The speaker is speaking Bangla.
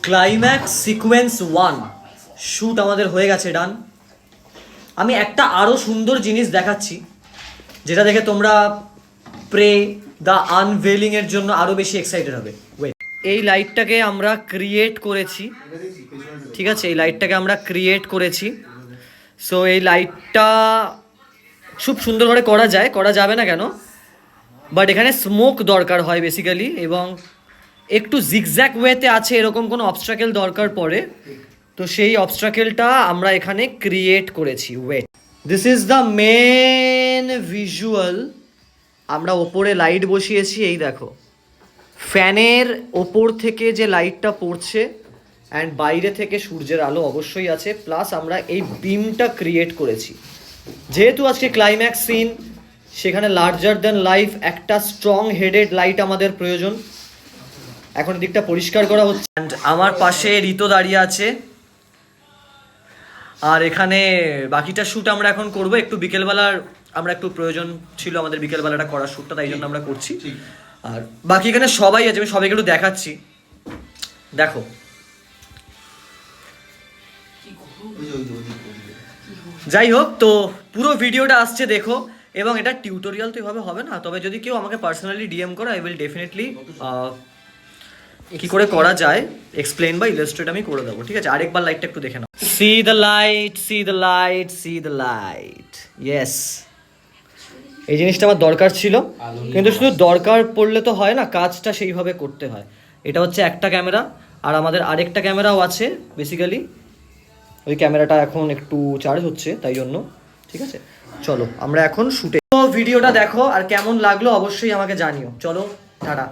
ক্লাইম্যাক্স সিকোয়েন্স 1 শ্যুট আমাদের হয়ে গেছে, ডান। আমি একটা আরও সুন্দর জিনিস দেখাচ্ছি, যেটা দেখে তোমরা প্রে দ্য আনভেলিং এর জন্য আরও বেশি এক্সাইটেড হবে। ওয়েট, এই লাইটটাকে আমরা ক্রিয়েট করেছি, ঠিক আছে? এই লাইটটাকে আমরা ক্রিয়েট করেছি। সো এই লাইটটা খুব সুন্দর করে করা যায়, করা যাবে না কেন, বাট এখানে স্মোক দরকার হয় বেসিক্যালি, এবং একটু জিগজ্যাক ওয়েতে আছে এরকম কোনো অবস্ট্রাকেল দরকার পড়ে, তো সেই অবস্ট্রাকেলটা আমরা এখানে ক্রিয়েট করেছি। Wait, this is the main visual. আমরা ওপরে লাইট বসিয়েছি, এই দেখো ফ্যানের ওপর থেকে যে লাইটটা পড়ছে, অ্যান্ড বাইরে থেকে সূর্যের আলো অবশ্যই আছে, প্লাস আমরা এই বিমটা ক্রিয়েট করেছি। যেহেতু আজকে ক্লাইম্যাক্স সিন, সেখানে লার্জার দ্যান লাইফ একটা স্ট্রং হেডেড লাইট আমাদের প্রয়োজন। এখন দিকটা পরিষ্কার করা হচ্ছে, অ্যান্ড আমার পাশে ঋতো দাঁড়িয়ে আছে, আর এখানে বাকিটা শ্যুট আমরা এখন করব। একটু বিকেলবেলার আমরা একটু প্রয়োজন ছিল আমাদের বিকেলবেলাটা করার শ্যুটটা, তাই জন্য আমরা করছি। আর বাকি এখানে সবাই আছে, আমি সবাইকে একটু দেখাচ্ছি, দেখো। যাই হোক, তো পুরো ভিডিওটা আসছে দেখো, এবং এটা টিউটোরিয়াল তো এভাবে হবে না, তবে যদি কেউ আমাকে পার্সোনালি ডিএম করো, আই উইল ডেফিনেটলি কি করে করা যায় এক্সপ্লেন বা ইলাস্ট্রেট আমি করে দেবো, ঠিক আছে? আরেকবার লাইটটা একটু দেখে নাও। See the light, see the light, see the light. Yes, এই জিনিসটা আমার দরকার ছিল, কিন্তু শুধু দরকার পড়লে তো হয় না, কাজটা সেইভাবে করতে হয়। এটা হচ্ছে একটা ক্যামেরা, আর আমাদের আরেকটা ক্যামেরাও আছে বেসিক্যালি। ওই ক্যামেরাটা এখন একটু চার্জ হচ্ছে, তাই জন্য। ঠিক আছে, চলো আমরা এখন শুটে ভিডিওটা দেখো, আর কেমন লাগলো অবশ্যই আমাকে জানিও। চলো, টাটা।